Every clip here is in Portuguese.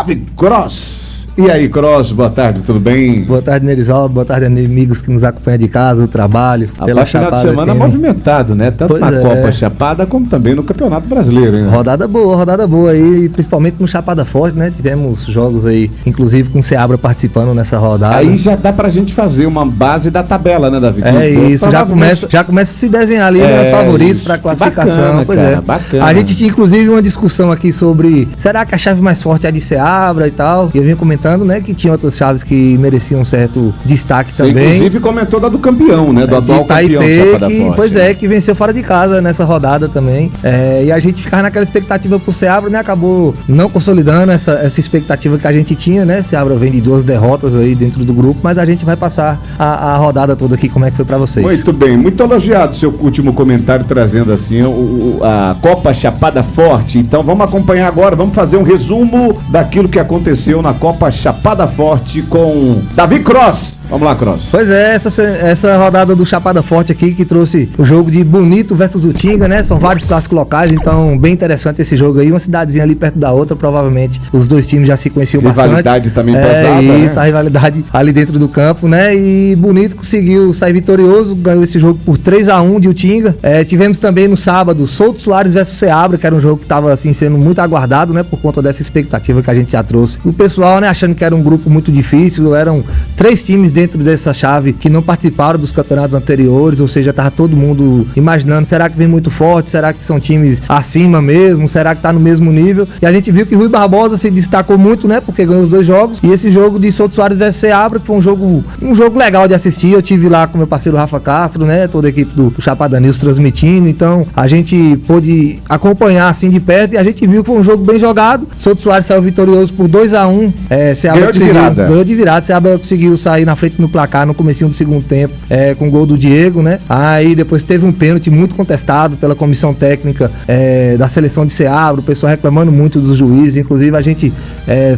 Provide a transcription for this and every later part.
Davi Cross. E aí, Cross, boa tarde, tudo bem? Boa tarde, Nerivaldo, boa tarde, amigos que nos acompanham de casa, do trabalho. Pela final de semana movimentado, né? Tanto na Copa Chapada como também no Campeonato Brasileiro, hein? Rodada boa aí, principalmente no Chapada Forte, né? Tivemos jogos aí, inclusive com o Seabra participando nessa rodada. Aí já dá pra gente fazer uma base da tabela, né, Davi? Isso, já começa a se desenhar ali os favoritos pra classificação. Bacana, bacana. A gente tinha inclusive uma discussão aqui sobre, será que a chave mais forte é a de Seabra e tal? E eu vinha comentando, né, que tinha outras chaves que mereciam um certo destaque também. Você inclusive comentou da do campeão, né, do atual campeão Chapada Forte. Pois é, que venceu fora de casa nessa rodada também. E a gente ficava naquela expectativa pro Seabra, né, acabou não consolidando essa expectativa que a gente tinha, né. Seabra vem de 2 derrotas aí dentro do grupo, mas a gente vai passar a rodada toda aqui, como é que foi pra vocês. Muito bem, muito elogiado seu último comentário, trazendo assim a Copa Chapada Forte. Então vamos acompanhar agora, vamos fazer um resumo daquilo que aconteceu na Copa Chapada Forte com Davi Cross. Vamos lá, Cross. Pois é, essa rodada do Chapada Forte aqui que trouxe o jogo de Bonito versus Utinga, né? São vários clássicos locais, então bem interessante esse jogo aí. Uma cidadezinha ali perto da outra, provavelmente os dois times já se conheciam bastante. Rivalidade também pesada, isso, né? A rivalidade ali dentro do campo, né? E Bonito conseguiu sair vitorioso, ganhou esse jogo por 3-1 de Utinga. Tivemos também no sábado Souto Soares versus Seabra, que era um jogo que estava assim sendo muito aguardado, né? Por conta dessa expectativa que a gente já trouxe. O pessoal, né, achando que era um grupo muito difícil, eram 3 times dentro dessa chave que não participaram dos campeonatos anteriores, ou seja, tava todo mundo imaginando, será que vem muito forte, será que são times acima mesmo, será que tá no mesmo nível? E a gente viu que Rui Barbosa se destacou muito, né, porque ganhou os 2 jogos, e esse jogo de Souto Soares versus Seabra, que foi um jogo legal de assistir. Eu tive lá com meu parceiro Rafa Castro, né, toda a equipe do Chapada News transmitindo, então a gente pôde acompanhar assim de perto, e a gente viu que foi um jogo bem jogado. Souto Soares saiu vitorioso por 2-1, Seabra ganhou de virada, Seabra conseguiu sair na frente no placar no comecinho do segundo tempo, com o gol do Diego, né? Aí depois teve um pênalti muito contestado pela comissão técnica da seleção de Seabra, o pessoal reclamando muito dos juízes, inclusive a gente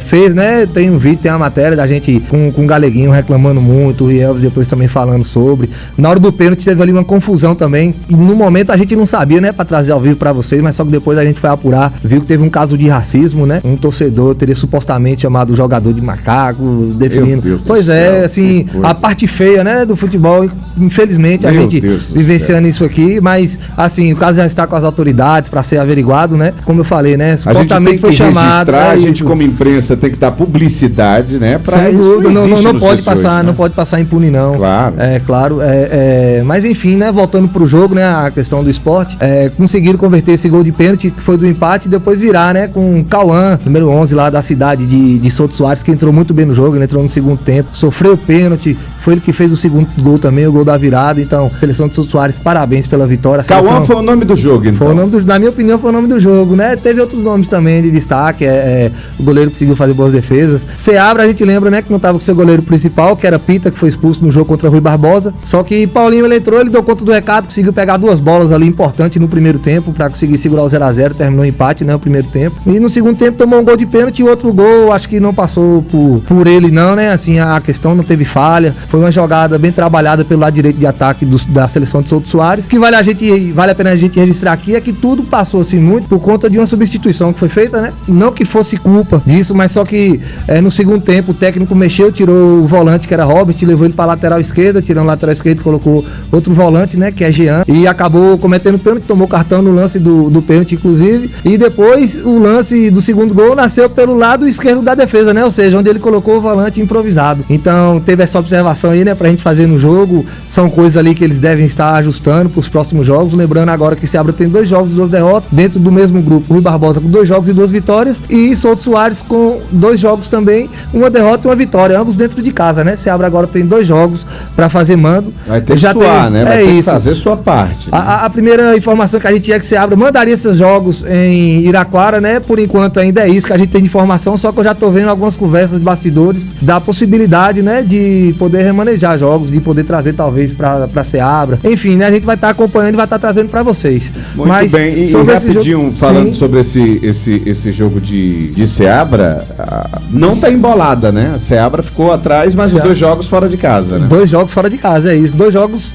fez, né? Tem um vídeo, tem uma matéria da gente com o Galeguinho reclamando muito, o Rielves depois também falando sobre. Na hora do pênalti teve ali uma confusão também, e no momento a gente não sabia, né, pra trazer ao vivo pra vocês, mas só que depois a gente foi apurar, viu que teve um caso de racismo, né? Um torcedor teria supostamente chamado o jogador de macaco, definindo. Pois é, assim, a parte feia, né, do futebol, infelizmente, a gente vivenciando isso aqui, mas assim, o caso já está com as autoridades para ser averiguado, né, como eu falei, né, supostamente foi chamado. A gente como imprensa tem que dar publicidade, né, para isso. Não pode passar, né? Não pode passar impune não. Claro. Claro, mas enfim, né, voltando pro jogo, né, a questão do esporte, conseguiram converter esse gol de pênalti, que foi do empate, e depois virar, né, com o Cauã, número 11 lá da cidade de Souto Soares, que entrou muito bem no jogo, ele entrou no segundo tempo, sofreu pênalti, foi ele que fez o segundo gol também, o gol da virada. Então, seleção de Souto Soares, parabéns pela vitória. Cauã foi o nome do jogo, então? Foi o nome na minha opinião, foi o nome do jogo, né? Teve outros nomes também de destaque, o goleiro conseguiu fazer boas defesas. Seabra, a gente lembra, né, que não tava com seu goleiro principal, que era Pita, que foi expulso no jogo contra Rui Barbosa. Só que Paulinho, ele entrou, ele deu conta do recado, conseguiu pegar 2 bolas ali importantes no primeiro tempo, pra conseguir segurar o 0-0, terminou o empate, né, o primeiro tempo. E no segundo tempo tomou um gol de pênalti, e o outro gol, acho que não passou por ele não, né, assim, a questão não teve falha, foi uma jogada bem trabalhada pelo lado direito de ataque da seleção de Souto Soares, que vale a pena a gente registrar aqui, é que tudo passou assim muito por conta de uma substituição que foi feita, né, não que fosse culpa disso, mas só que no segundo tempo o técnico mexeu, tirou o volante que era Robert, levou ele pra lateral esquerda, tirando o lateral esquerdo e colocou outro volante, né, que é Jean, e acabou cometendo pênalti, tomou cartão no lance do pênalti inclusive, e depois o lance do segundo gol nasceu pelo lado esquerdo da defesa, né, ou seja, onde ele colocou o volante improvisado. Então teve essa observação aí, né, pra gente fazer no jogo, são coisas ali que eles devem estar ajustando pros próximos jogos, lembrando agora que Seabra tem 2 jogos e 2 derrotas, dentro do mesmo grupo, Rui Barbosa com 2 jogos e 2 vitórias, e Souto Soares com 2 jogos também, 1 derrota e 1 vitória, ambos dentro de casa, né, Seabra agora tem 2 jogos pra fazer mando. Vai ter que suar, né, vai ter que fazer sua parte, né? A primeira informação que a gente tinha é que Seabra mandaria esses jogos em Iraquara, né, por enquanto ainda é isso que a gente tem de informação, só que eu já tô vendo algumas conversas de bastidores da possibilidade, né, de poder remanejar jogos, de poder trazer talvez pra Seabra. Enfim, né? A gente vai estar acompanhando e vai estar trazendo pra vocês. Muito Mas, bem, e rapidinho, falando sobre esse jogo de Seabra, não tá embolada, né? A Seabra ficou atrás, mas os 2 jogos fora de casa, né? 2 jogos fora de casa, é isso. 2 jogos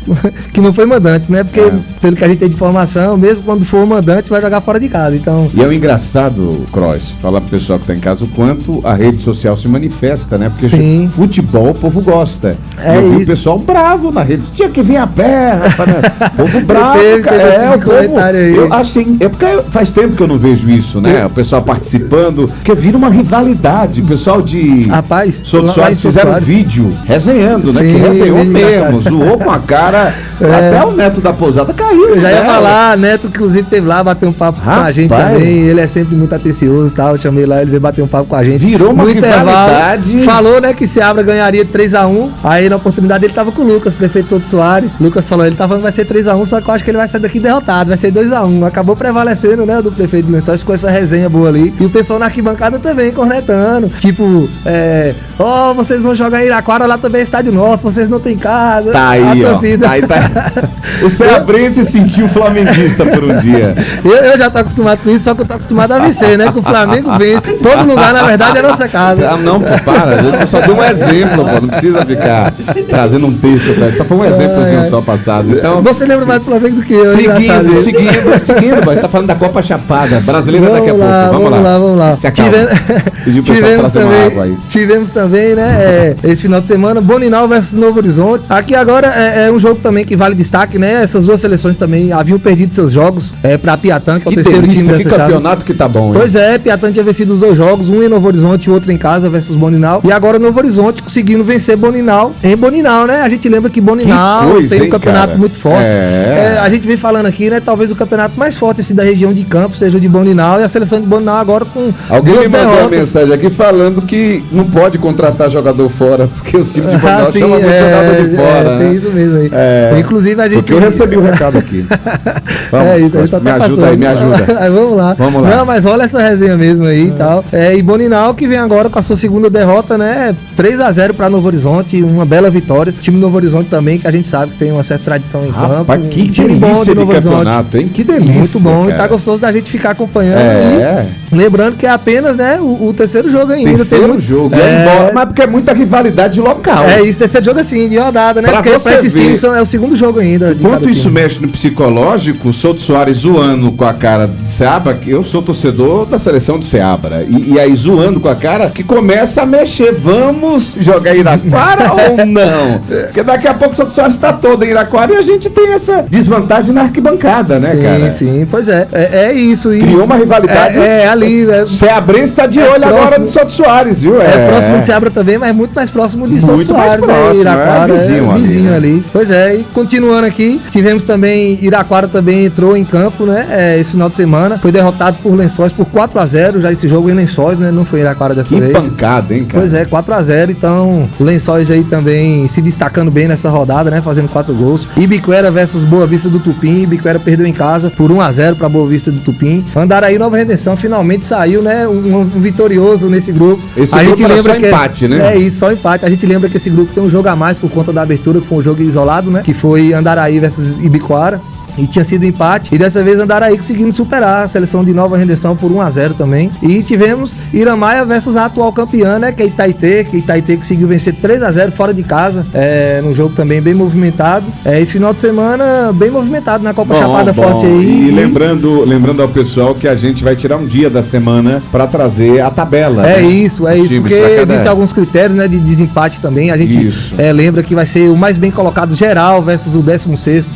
que não foi mandante, né? Porque, pelo que a gente tem de informação, mesmo quando for mandante, vai jogar fora de casa. Então... E é o engraçado, Cross, falar pro pessoal que tá em casa o quanto a rede social se manifesta, né? Porque futebol o povo gosta. Eu vi o pessoal bravo na rede. Tinha que vir a pé, rapaz. Né? Povo bravo, cara. O povo. Assim, é porque faz tempo que eu não vejo isso, né? O pessoal participando, porque vira uma rivalidade. O pessoal de Souto Soares fizeram um vídeo resenhando, né? Que resenhou mesmo, zoou com a cara. Até o Neto da Pousada caiu. Eu já ia falar, Neto, inclusive, teve lá, bateu um papo com a gente também. Ele é sempre muito atencioso e tal. Eu chamei lá, ele veio bater um papo com a gente. Virou uma rivalidade. Falou, né, que Seabra ganharia 3-1. Aí, na oportunidade, ele tava com o Lucas, prefeito de Souto Soares. Lucas falou, ele tá falando que vai ser 3-1, só que eu acho que ele vai sair daqui derrotado. Vai ser 2-1. Acabou prevalecendo, né, do prefeito de Lençóis com essa resenha boa ali. E o pessoal na arquibancada também, cornetando. Tipo, vocês vão jogar em Iraquara, lá também é estádio nosso, vocês não tem casa. Tá aí, ó. Tá. O Seabrense se sentiu flamenguista por um dia. Eu já tô acostumado com isso, só que eu tô acostumado a vencer, né? Que o Flamengo vence. Todo lugar, na verdade, é nossa casa. Não, para. Eu só dei um exemplo, pô. Não precisa ficar trazendo um texto pra isso. Só foi um exemplozinho só passado. Então, você lembra mais do Flamengo do que eu, Seguindo, mas tá falando da Copa Chapada. Brasileira daqui a pouco. Vamos lá. Se acalma. Pediu o pessoal pra trazer uma água aí. Tivemos também, né? Esse final de semana, Boninal versus Novo Horizonte. Aqui agora é um jogo também que vale destaque, né? Essas 2 seleções também haviam perdido seus jogos pra Piatã, que é o terceiro time dessa chave. Campeonato que tá bom, hein? Pois é, Piatã tinha vencido os 2 jogos, um em Novo Horizonte e outro em casa versus Boninal. E agora Novo Horizonte conseguindo vencer Boninal em Boninal, né? A gente lembra que Boninal tem um campeonato muito forte. A gente vem falando aqui, né? Talvez o campeonato mais forte assim, da região de Campos seja o de Boninal, e a seleção de Boninal agora com alguém me mandou uma mensagem aqui falando que não pode contratar jogador fora, porque os times de Boninal chamam muito jogador de fora. Tem isso mesmo aí. Inclusive a gente... Porque eu recebi o recado aqui. Vamos, me ajuda. Aí, vamos lá. Não, mas olha essa resenha mesmo aí e tal. E Boninal que vem agora com a sua segunda derrota, né? 3-0 pra Novo Horizonte, uma bela vitória. O time do Novo Horizonte também, que a gente sabe que tem uma certa tradição em campo. Que time bom de Novo Horizonte, hein? Que delícia. Muito bom, cara. E tá gostoso da gente ficar acompanhando. Lembrando que é apenas, né, o terceiro jogo ainda. Terceiro jogo. Mas porque é muita rivalidade local. É isso, terceiro jogo assim, de rodada, né? Porque pra esses times é o segundo jogo ainda. Enquanto isso mexe no psicológico, o Souto Soares zoando com a cara de Seabra, que eu sou torcedor da seleção de Seabra. E aí zoando com a cara que começa a mexer. Vamos jogar em Iraquara ou não? Porque daqui a pouco o Souto Soares está todo em Iraquara e a gente tem essa desvantagem na arquibancada, né, cara? Sim, pois é. É isso. Criou uma rivalidade. Ali. Seabrense está de olho agora do Souto Soares, viu? Próximo de Seabra também, mas muito mais próximo de Souto Soares. Muito mais próximo, Iraquara, vizinho ali. Pois é, e continuando aqui, tivemos também, Iraquara também entrou em campo, né, esse final de semana, foi derrotado por Lençóis por 4-0, já esse jogo em Lençóis, né, não foi Iraquara dessa vez. Pancada, hein, cara? Pois é, 4-0, então Lençóis aí também se destacando bem nessa rodada, né, fazendo 4 gols. Ibiquera versus Boa Vista do Tupim, Ibiquera perdeu em casa por 1-0 pra Boa Vista do Tupim. Andaraí Nova Redenção finalmente saiu, né, um vitorioso nesse grupo. Esse a grupo gente lembra só empate, né? É isso, só empate. A gente lembra que esse grupo tem um jogo a mais por conta da abertura com o jogo isolado, né, que foi Andaraí versus Ibiquara. E tinha sido empate. E dessa vez Andaraí conseguindo superar a seleção de Nova Redenção por 1-0 também. E tivemos Iramaia versus a atual campeã, né? Que é Itaitê. Que Itaitê conseguiu vencer 3-0 fora de casa. Num jogo também bem movimentado. Esse final de semana bem movimentado na Copa Chapada Forte aí. E lembrando ao pessoal que a gente vai tirar um dia da semana para trazer a tabela. É isso. Porque existem alguns critérios, né? De desempate também. A gente lembra que vai ser o mais bem colocado geral versus o 16º.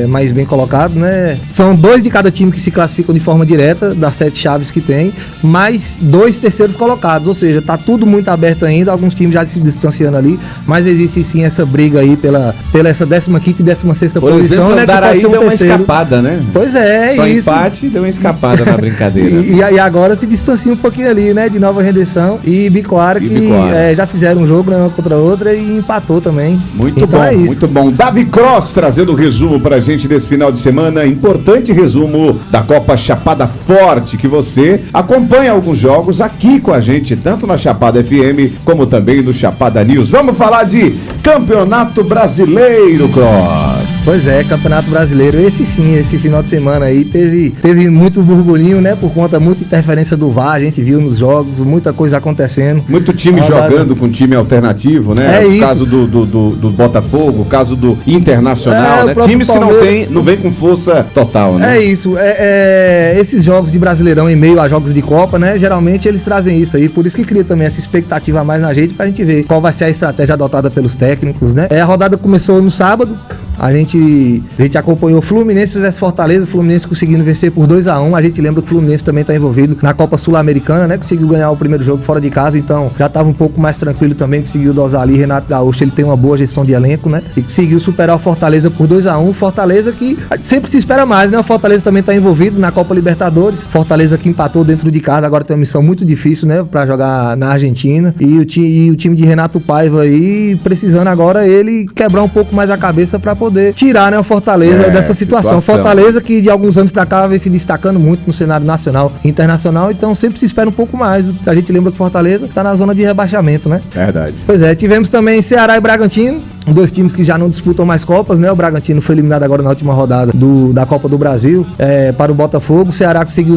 Mais bem colocado, né? São 2 de cada time que se classificam de forma direta, das 7 chaves que tem, mais 2 terceiros colocados, ou seja, tá tudo muito aberto ainda, alguns times já se distanciando ali, mas existe sim essa briga aí pela essa 15ª e 16ª posição, né? Que pode ser uma escapada, né? Pois é, só isso. Empate deu uma escapada na brincadeira. E agora se distancia um pouquinho ali, né? De Nova Redenção e Ibiquara, que já fizeram um jogo, né, uma contra a outra e empatou também. Muito bom, muito bom. Davi Cross trazendo o resumo resumo pra gente desse final de semana, importante resumo da Copa Chapada Forte, que você acompanha alguns jogos aqui com a gente, tanto na Chapada FM como também no Chapada News. Vamos falar de Campeonato Brasileiro, Cross. Pois é, Campeonato Brasileiro, esse sim, esse final de semana aí teve muito burburinho, né, por conta muita interferência do VAR, a gente viu nos jogos, muita coisa acontecendo. Muito time jogando com time alternativo, né? O caso do Botafogo, o caso do Internacional, né? Times que não vem com força total, né? É isso, esses jogos de Brasileirão em meio a jogos de Copa, né, geralmente eles trazem isso aí, por isso que cria também essa expectativa a mais na gente, pra gente ver qual vai ser a estratégia adotada pelos técnicos, né? A rodada começou no sábado, a gente acompanhou Fluminense versus Fortaleza, o Fluminense conseguindo vencer por 2-1, a gente lembra que o Fluminense também está envolvido na Copa Sul-Americana, né, conseguiu ganhar o primeiro jogo fora de casa, então já estava um pouco mais tranquilo também, conseguiu dosar ali, Renato Gaúcho, ele tem uma boa gestão de elenco, né, e conseguiu superar o Fortaleza por 2-1, Fortaleza que sempre se espera mais, né, o Fortaleza também está envolvido na Copa Libertadores, Fortaleza que empatou dentro de casa, agora tem uma missão muito difícil, né, para jogar na Argentina, e o time de Renato Paiva aí, precisando agora ele quebrar um pouco mais a cabeça para poder tirar, né, o Fortaleza dessa situação. Fortaleza que de alguns anos pra cá vem se destacando muito no cenário nacional e internacional, então sempre se espera um pouco mais. A gente lembra que Fortaleza tá na zona de rebaixamento, né? Verdade. Pois é, tivemos também Ceará e Bragantino, dois times que já não disputam mais Copas, né? O Bragantino foi eliminado agora na última rodada da Copa do Brasil para o Botafogo. O Ceará conseguiu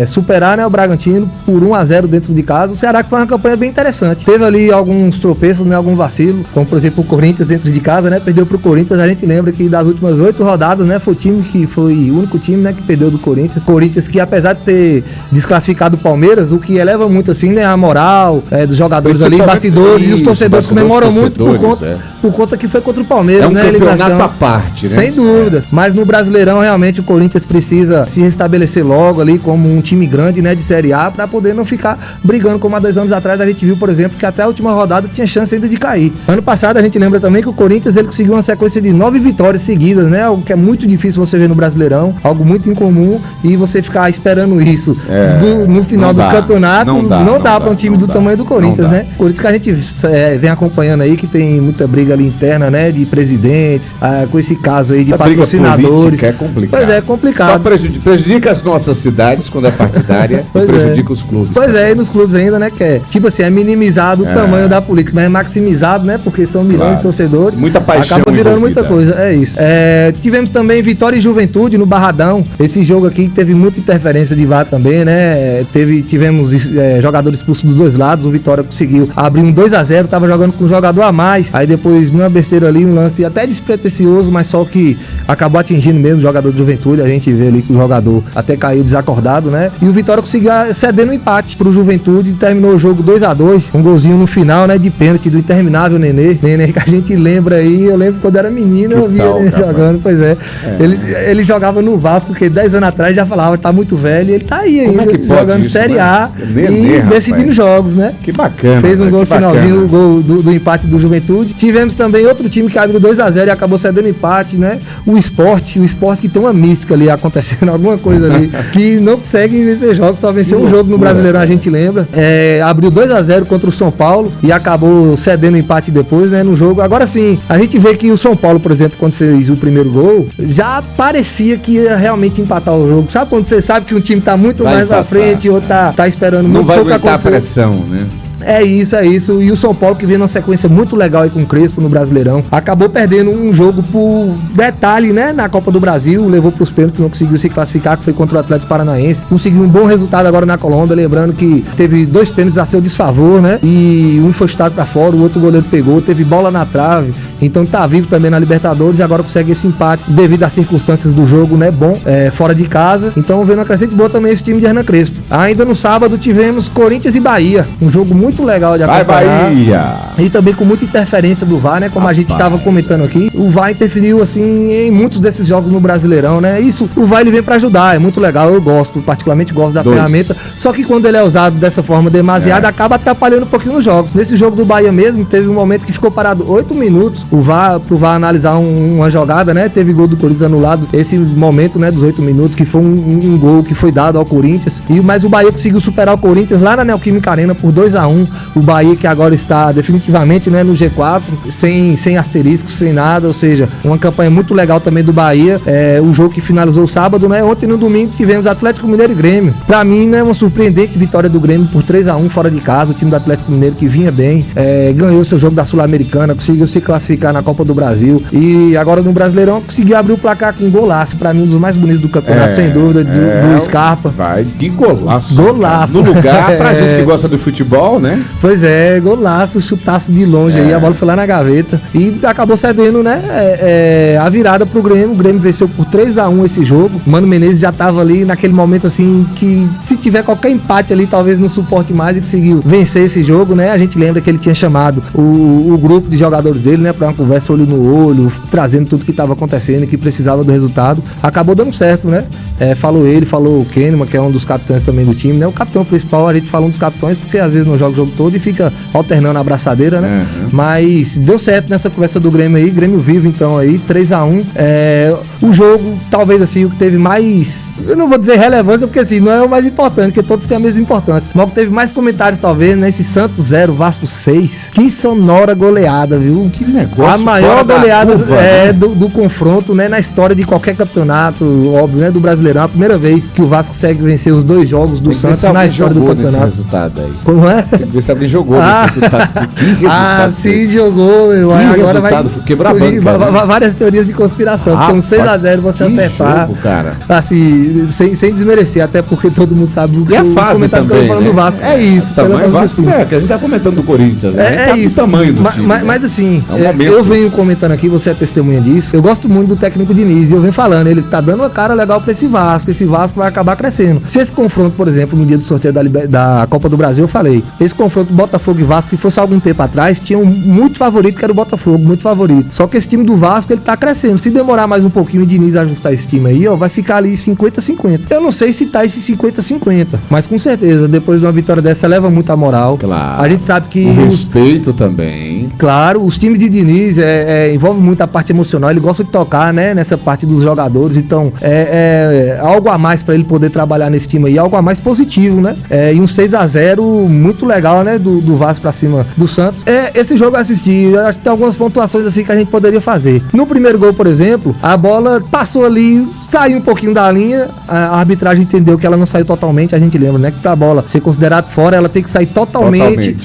superar, né, o Bragantino por 1-0 dentro de casa. O Ceará que foi uma campanha bem interessante. Teve ali alguns tropeços, né, algum vacilo, como por exemplo o Corinthians dentro de casa, né? Perdeu pro Corinthians. A gente lembra que das últimas 8 rodadas, né, foi o único time, né, que perdeu do Corinthians. Corinthians que apesar de ter desclassificado o Palmeiras, o que eleva muito assim, né, a moral dos jogadores ali, bastidores, e os torcedores comemoram muito por conta que foi contra o Palmeiras, né? É um campeonato à parte, né? Sem dúvida. Mas no Brasileirão, realmente, o Corinthians precisa se restabelecer logo ali como um time grande, né, de Série A, para poder não ficar brigando como há 2 anos atrás a gente viu, por exemplo, que até a última rodada tinha chance ainda de cair. Ano passado, a gente lembra também que o Corinthians, ele conseguiu uma sequência de 9 vitórias seguidas, né? Algo que é muito difícil você ver no Brasileirão, algo muito incomum, e você ficar esperando isso no final dos campeonatos, não dá para um time do tamanho do Corinthians, né? Corinthians que a gente vem acompanhando aí, que tem muita briga ali interna, né, de presidentes, com esse caso aí de patrocinadores. É complicado. Pois é complicado. Só prejudica as nossas cidades quando é partidária e prejudica os clubes. Pois e nos clubes ainda, né, que é tipo assim, é minimizado o tamanho da política, mas é maximizado, né, porque são milhões de torcedores. Muita paixão. Acaba virando muita coisa, é isso. Tivemos também Vitória e Juventude no Barradão. Esse jogo aqui teve muita interferência de VAR também, né, tivemos jogadores expulsos dos dois lados, o Vitória conseguiu abrir um 2-0, tava jogando com um jogador a mais, aí depois numa besteira ali, um lance até despretensioso, mas só que acabou atingindo mesmo o jogador de Juventude, a gente vê ali que o jogador até caiu desacordado, né, e o Vitória conseguiu ceder no empate pro Juventude e terminou o jogo 2-2, um golzinho no final, né, de pênalti do interminável Nenê que a gente lembra aí, eu lembro quando era menino, eu via ele jogando, pois é. Ele jogava no Vasco, que 10 anos atrás já falava, tá muito velho, e ele tá aí ainda, jogando isso, Série A e decidindo jogos, né. Que bacana. Fez um gol no finalzinho, o gol do empate do Juventude. Tivemos também outro time que abriu 2-0 e acabou cedendo empate, né? O Sport que tem uma mística ali acontecendo, alguma coisa ali, que não consegue vencer jogos, só venceu um jogo no Brasileirão, a gente lembra. Abriu 2-0 contra o São Paulo e acabou cedendo empate depois, né, no jogo. Agora sim, a gente vê que o São Paulo, por exemplo, quando fez o primeiro gol, já parecia que ia realmente empatar o jogo. Sabe quando você sabe que um time tá muito mais na frente e o outro tá esperando muito pouco acontecer? Não vai aguentar a pressão, né? É isso. E o São Paulo, que vem numa sequência muito legal aí com o Crespo no Brasileirão, acabou perdendo um jogo por detalhe, né, na Copa do Brasil, levou pros pênaltis, não conseguiu se classificar, que foi contra o Atlético Paranaense. Conseguiu um bom resultado agora na Colômbia, lembrando que teve 2 pênaltis a seu desfavor, né, e um foi chutado pra fora, o outro goleiro pegou, teve bola na trave, então tá vivo também na Libertadores e agora consegue esse empate devido às circunstâncias do jogo, né, bom, fora de casa. Então vendo uma crescente boa também esse time de Hernan Crespo. Ainda no sábado tivemos Corinthians e Bahia, um jogo muito legal de acompanhar. Vai, Bahia! E também com muita interferência do VAR, né? Como a gente estava comentando aqui, o VAR interferiu assim em muitos desses jogos no Brasileirão, né? Isso, o VAR ele vem para ajudar, é muito legal, eu particularmente gosto da ferramenta, só que quando ele é usado dessa forma demasiada, acaba atrapalhando um pouquinho nos jogos. Nesse jogo do Bahia mesmo, teve um momento que ficou parado 8 minutos minutos, pro VAR analisar uma jogada, né? Teve gol do Corinthians anulado, esse momento, né, dos 8 minutos, que foi um gol que foi dado ao Corinthians, mas o Bahia conseguiu superar o Corinthians lá na Neoquímica Arena por 2-1, o Bahia que agora está definitivamente, né, no G4, sem asteriscos, sem nada, ou seja, uma campanha muito legal também do Bahia, o jogo que finalizou sábado, né, ontem no domingo tivemos Atlético Mineiro e Grêmio, pra mim, né, uma surpreendente vitória do Grêmio por 3-1 fora de casa, o time do Atlético Mineiro que vinha bem, ganhou seu jogo da Sul-Americana, conseguiu se classificar na Copa do Brasil, e agora no Brasileirão conseguiu abrir o placar com um golaço, pra mim um dos mais bonitos do campeonato, sem dúvida, do Scarpa. Vai, que golaço. Golaço. No lugar, pra gente que gosta do futebol, né? Pois é, golaço, chutaço de longe aí, a bola foi lá na gaveta e acabou cedendo, né, a virada pro Grêmio. O Grêmio venceu por 3-1 esse jogo. Mano Menezes já tava ali naquele momento assim que se tiver qualquer empate ali, talvez não suporte mais, e conseguiu vencer esse jogo, né? A gente lembra que ele tinha chamado o grupo de jogadores dele, né, pra uma conversa olho no olho, trazendo tudo que tava acontecendo e que precisava do resultado. Acabou dando certo, né? Falou o Kahneman, que é um dos capitães também do time, né? O capitão principal, a gente fala um dos capitães, porque às vezes não joga o jogo todo e fica alternando a abraçadeira, né? Mas deu certo nessa conversa do Grêmio aí, Grêmio vivo então aí, 3-1. O jogo, talvez assim, o que teve mais, eu não vou dizer relevância, porque assim, não é o mais importante, porque todos têm a mesma importância, mas o que teve mais comentários talvez, né? Esse Santos 0, Vasco 6, que sonora goleada, viu? Que negócio. A maior goleada do confronto, né? Na história de qualquer campeonato, óbvio, né? Do Brasileirão, a primeira vez que o Vasco consegue vencer os 2 jogos do Santos na história do campeonato. Resultado aí. Como é? Tem que ver se alguém jogou nesse resultado. Que resultado sim, jogou. Agora vai quebrar banco, várias teorias de conspiração. Porque um 6-0 você acertar. Jogo, cara. Assim, sem desmerecer, até porque todo mundo sabe o que os comentários estão falando do Vasco. É isso. Tamanho Vasco, que a gente tá comentando do Corinthians, né? É isso. O tamanho do time, mas assim, eu venho comentando aqui, você é testemunha disso. Eu gosto muito do técnico Diniz e eu venho falando, ele tá dando uma cara legal pra esse Vasco. Esse Vasco vai acabar crescendo. Se esse confronto, por exemplo, no dia do sorteio da Copa do Brasil, eu falei, esse confronto Botafogo e Vasco, se fosse algum tempo atrás, tinha um muito favorito, que era o Botafogo, muito favorito. Só que esse time do Vasco, ele tá crescendo. Se demorar mais um pouquinho o Diniz ajustar esse time aí, vai ficar ali 50-50. Eu não sei se tá esse 50-50, mas com certeza, depois de uma vitória dessa, leva muita moral. Claro. A gente sabe que... O respeito também. Claro, os times de Diniz envolve muito a parte emocional, ele gosta de tocar, né, nessa parte dos jogadores, então algo a mais pra ele poder trabalhar nesse time aí, algo a mais positivo, né? E um 6-0 muito legal, né, do Vasco pra cima do Santos. Esse jogo eu assisti, acho que tem algumas pontuações assim que a gente poderia fazer. No primeiro gol, por exemplo, a bola passou ali, saiu um pouquinho da linha, a arbitragem entendeu que ela não saiu totalmente, a gente lembra, né, que pra bola ser considerada fora, ela tem que sair totalmente.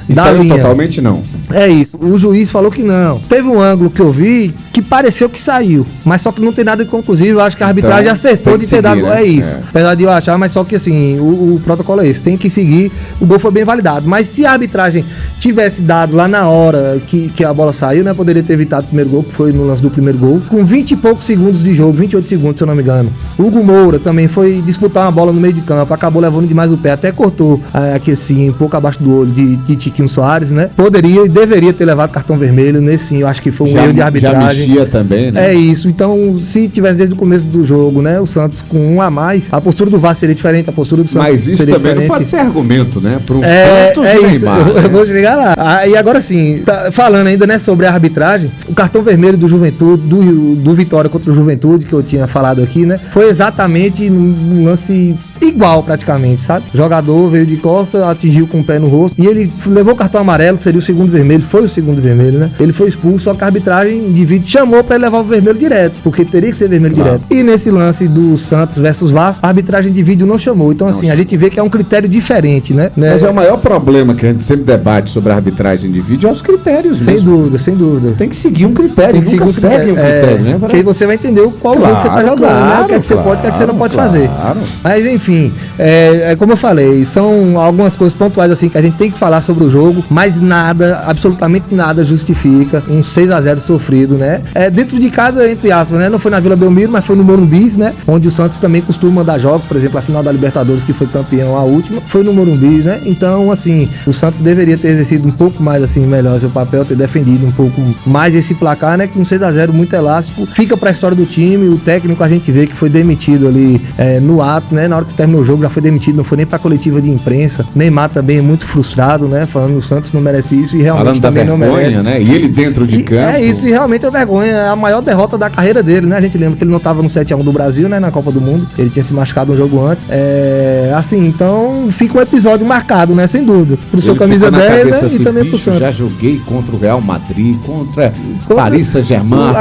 Da linha. Totalmente não. É isso, o juiz falou que não. Teve um ângulo que eu vi que pareceu que saiu, mas só que não tem nada de conclusivo, eu acho que a arbitragem acertou de ter dado, né? É isso. Apesar de eu achar, mas só que assim, o protocolo é esse, tem que seguir, o gol foi bem validado, mas se a arbitragem tivesse dado lá na hora que a bola saiu, né, poderia ter evitado o primeiro gol, que foi no lance do primeiro gol, com 20 e poucos segundos de jogo, 28 segundos, se eu não me engano. Hugo Moura também foi disputar uma bola no meio de campo, acabou levando demais o pé, até cortou aqui assim, um pouco abaixo do olho de Tiquinho Soares, né, poderia e deveria ter levado cartão vermelho, nesse sim, eu acho que foi um erro de arbitragem. Também, né? É isso, então se tivesse desde o começo do jogo, né, o Santos com um a mais, a postura do Vasco seria diferente, a postura do Santos seria diferente. Mas isso também não pode ser argumento, né, para um Santos isso, Neymar, eu vou chegar lá. E agora sim, falando ainda, né, sobre a arbitragem, o cartão vermelho do Juventude, do Vitória contra o Juventude, que eu tinha falado aqui, né, foi exatamente num lance igual praticamente, sabe? O jogador veio de costa, atingiu com o pé no rosto e ele levou o cartão amarelo, seria o segundo vermelho, foi o segundo vermelho, né? Ele foi expulso, só que a arbitragem de vídeo chamou pra ele levar o vermelho direto, porque teria que ser vermelho direto. E nesse lance do Santos versus Vasco, a arbitragem de vídeo não chamou. Então assim, a gente vê que é um critério diferente, né? Mas é o maior problema que a gente sempre debate sobre a arbitragem de vídeo é os critérios. Sem dúvida, sem dúvida. Tem que seguir um critério, nunca segue um critério, né? Porque aí você vai entender qual jogo você tá jogando, né? O que é que você pode, o que é que você não pode fazer. Mas enfim, como eu falei, são algumas coisas pontuais assim que a gente tem que falar sobre o jogo, mas nada, absolutamente nada justifica um 6-0 sofrido, né? Dentro de casa, entre aspas, né? Não foi na Vila Belmiro, mas foi no Morumbi, né? Onde o Santos também costuma mandar jogos, por exemplo, a final da Libertadores, que foi campeão, a última, foi no Morumbi, né? Então, assim, o Santos deveria ter exercido um pouco mais, assim, melhor seu papel, ter defendido um pouco mais esse placar, né? Que um 6-0 muito elástico, fica pra história do time, o técnico a gente vê que foi demitido ali no ato, né? Na hora que o terminou o jogo, já foi demitido, não foi nem pra coletiva de imprensa. Neymar também é muito frustrado, né? Falando que o Santos não merece isso e realmente falando também da vergonha, não merece. Né? E ele dentro de campo. É isso, e realmente é vergonha. É a maior derrota da carreira dele, né? A gente lembra que ele não tava no 7-1 do Brasil, né? Na Copa do Mundo. Ele tinha se machucado um jogo antes. Assim, então fica um episódio marcado, né? Sem dúvida. Pro seu camisa 10, né? Assim, E também pro Santos. Já joguei contra o Real Madrid, contra Paris Saint-Germain,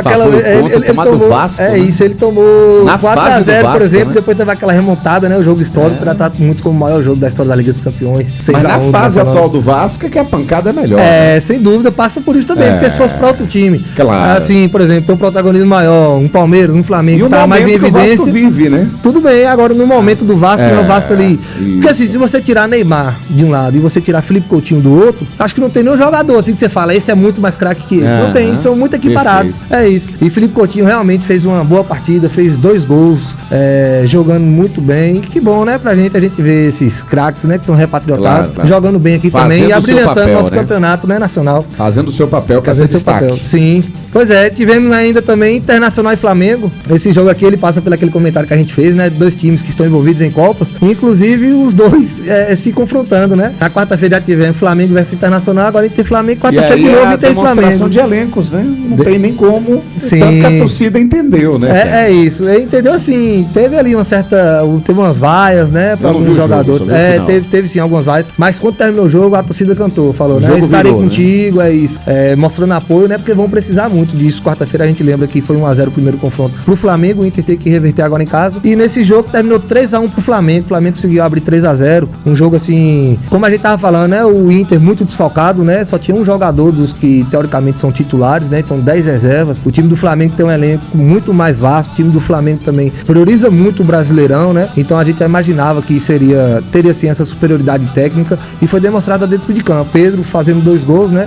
ele tomou, Vasco, né? Isso, ele tomou 4-0, por exemplo, né? Depois teve aquela remontada, né? O jogo histórico, tratado muito como o maior jogo da história da Liga dos Campeões. Mas na fase atual do Vasco é que a pancada é melhor. Sem dúvida, passa por isso também, porque se fosse pra outro time. Claro. Assim, por exemplo, tem um protagonismo maior, um Palmeiras, um Flamengo, que tá mais em evidência. O Vasco vive, né? Tudo bem, agora no momento do Vasco, o Vasco ali. Isso. Porque assim, se você tirar Neymar de um lado e você tirar Felipe Coutinho do outro, acho que não tem nenhum jogador assim que você fala, esse é muito mais craque que esse. Não tem, são muito equiparados. Perfeito. É isso. E Felipe Coutinho realmente fez uma boa partida, fez 2 gols, jogando muito bem. E que bom, né, pra gente, a gente ver esses craques, né, que são repatriotados, claro. Jogando bem aqui fazendo também e abrilhantando nosso campeonato, né, nacional. Fazendo o seu papel, fazendo seu papel. Sim. Pois é, tivemos ainda também Internacional e Flamengo. Esse jogo aqui, ele passa pelo aquele comentário que a gente fez, né, 2 times que estão envolvidos em Copas, inclusive os dois se confrontando, né. Na quarta-feira já tivemos Flamengo versus Internacional, agora a gente tem Flamengo, quarta-feira de novo e tem Flamengo. De elencos, né? Não tem nem como. Sim. Tanto que a torcida entendeu, né? É isso. Entendeu assim, teve ali uma certa. Teve umas vaias, né? Para alguns jogadores. Teve sim algumas vaias. Mas quando terminou o jogo, a torcida cantou, falou, né? Estarei contigo, né? É isso. Mostrando apoio, né? Porque vão precisar muito disso. Quarta-feira a gente lembra que foi 1-0 o primeiro confronto pro Flamengo, o Inter tem que reverter agora em casa. E nesse jogo terminou 3-1 pro Flamengo. O Flamengo conseguiu abrir 3-0. Um jogo assim, como a gente tava falando, né? O Inter muito desfalcado, né? Só tinha um jogador dos que teoricamente são titulares, né? Então 10 reservas. O time do Flamengo tem um elenco muito mais vasto. O time do Flamengo também prioriza muito o Brasileirão, né? Então a gente já imaginava que teria sim essa superioridade técnica e foi demonstrada dentro de campo. Pedro fazendo 2 gols, né?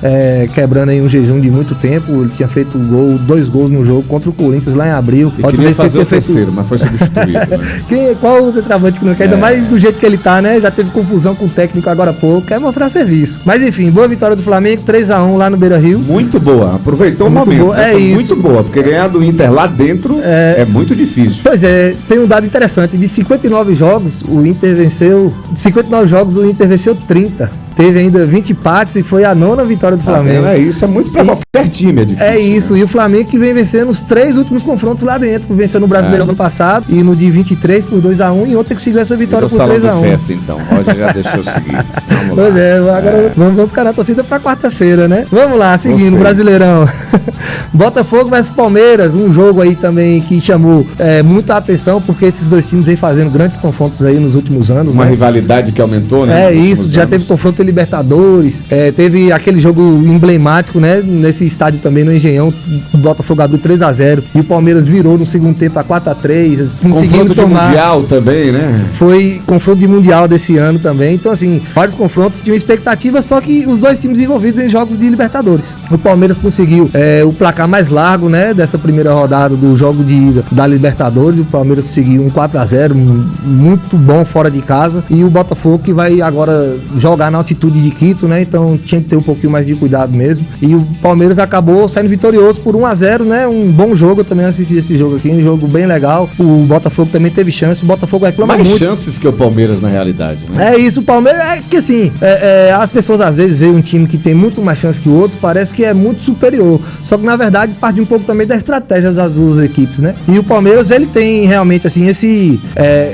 Quebrando aí um jejum de muito tempo. Ele tinha feito 2 gols no jogo contra o Corinthians lá em abril. Ele queria fazer o terceiro, mas foi substituído. Né? Qual o centroavante que não quer? Ainda mais do jeito que ele tá, né? Já teve confusão com o técnico agora há pouco. Quer mostrar serviço. Mas enfim, boa vitória do Flamengo, 3-1 lá no Beira-Rio. Muito boa. Aproveitou o momento. Boa. Isso. Muito boa, porque ganhar do Inter lá dentro é muito difícil. Pois é, tem um dado interessante. De 59 jogos, o Inter venceu... De 59 jogos, o Inter venceu 30. Teve ainda 20 empates e foi a 9ª vitória do Flamengo. Isso é muito pra qualquer time, é difícil. É isso, né? E o Flamengo que vem vencendo os 3 últimos confrontos lá dentro. Venceu no Brasileirão ano passado e no dia 23 por 2-1 e ontem conseguiu essa vitória por 3-1. Festa, então. Roger já deixou seguir. Pois agora vamos ficar na torcida pra quarta-feira, né? Vamos lá, seguindo, Brasileirão. Botafogo versus Palmeiras, um jogo aí também que chamou muita atenção, porque esses 2 times vêm fazendo grandes confrontos aí nos últimos anos. Uma rivalidade que aumentou, né? Isso, já teve confronto Libertadores, teve aquele jogo emblemático, né? Nesse estádio também, no Engenhão, o Botafogo abriu 3-0 e o Palmeiras virou no segundo tempo a 4-3, conseguindo tomar. De mundial também, né? Foi confronto de mundial desse ano também, então assim, vários confrontos, tinham expectativa, só que os 2 times envolvidos em jogos de Libertadores. O Palmeiras conseguiu o placar mais largo, né? Dessa primeira rodada do jogo de ida da Libertadores, o Palmeiras conseguiu um 4-0, muito bom fora de casa, e o Botafogo que vai agora jogar na altitude de Quito, né? Então tinha que ter um pouquinho mais de cuidado mesmo. E o Palmeiras acabou saindo vitorioso por 1-0, né? Um bom jogo, eu também assisti esse jogo aqui, um jogo bem legal. O Botafogo também teve chance, o Botafogo reclama muito. Mais chances que o Palmeiras na realidade, né? É isso, o Palmeiras é que assim, as pessoas às vezes veem um time que tem muito mais chance que o outro, parece que é muito superior. Só que na verdade parte um pouco também da estratégia das 2 equipes, né? E o Palmeiras, ele tem realmente assim,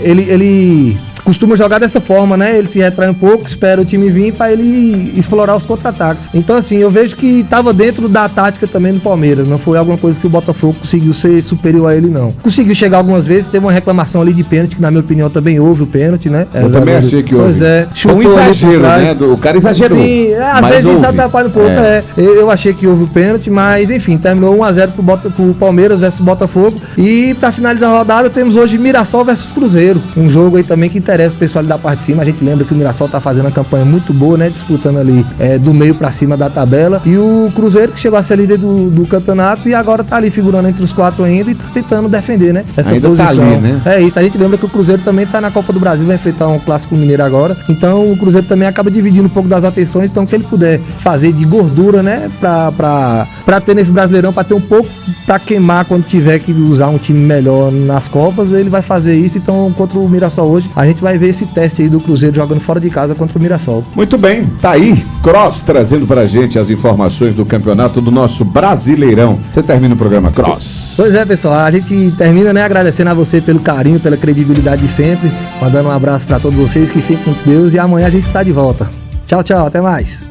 ele costuma jogar dessa forma, né? Ele se retrai um pouco, espera o time vir para ele explorar os contra-ataques. Então, assim, eu vejo que estava dentro da tática também do Palmeiras. Não foi alguma coisa que o Botafogo conseguiu ser superior a ele, não. Conseguiu chegar algumas vezes, teve uma reclamação ali de pênalti, que na minha opinião também houve o pênalti, né? Eu também achei que houve. Pois chutou um exagero, né? O cara exagerou. Sim, às vezes isso atrapalha um pouco. Eu achei que houve o pênalti, mas enfim, terminou 1-0 pro Palmeiras versus Botafogo. E para finalizar a rodada, temos hoje Mirassol versus Cruzeiro. Um jogo aí também que interessa o pessoal ali da parte de cima. A gente lembra que o Mirassol tá fazendo uma campanha muito boa, né? Disputando ali do meio pra cima da tabela. E o Cruzeiro que chegou a ser líder do campeonato e agora tá ali figurando entre os 4 ainda e tá tentando defender, né? Essa ainda posição. Tá ali, né? É isso. A gente lembra que o Cruzeiro também tá na Copa do Brasil, vai enfrentar um Clássico Mineiro agora. Então o Cruzeiro também acaba dividindo um pouco das atenções. Então o que ele puder fazer de gordura, né? Pra ter nesse Brasileirão, pra ter um pouco pra queimar quando tiver que usar um time melhor nas Copas, ele vai fazer isso. Então contra o Mirassol hoje, a gente gente vai ver esse teste aí do Cruzeiro jogando fora de casa contra o Mirassol. Muito bem, tá aí, Cross trazendo pra gente as informações do campeonato do nosso Brasileirão. Você termina o programa, Cross. Pois é, pessoal, a gente termina, né, agradecendo a você pelo carinho, pela credibilidade de sempre, mandando um abraço pra todos vocês, que fiquem com Deus e amanhã a gente tá de volta. Tchau, tchau, até mais.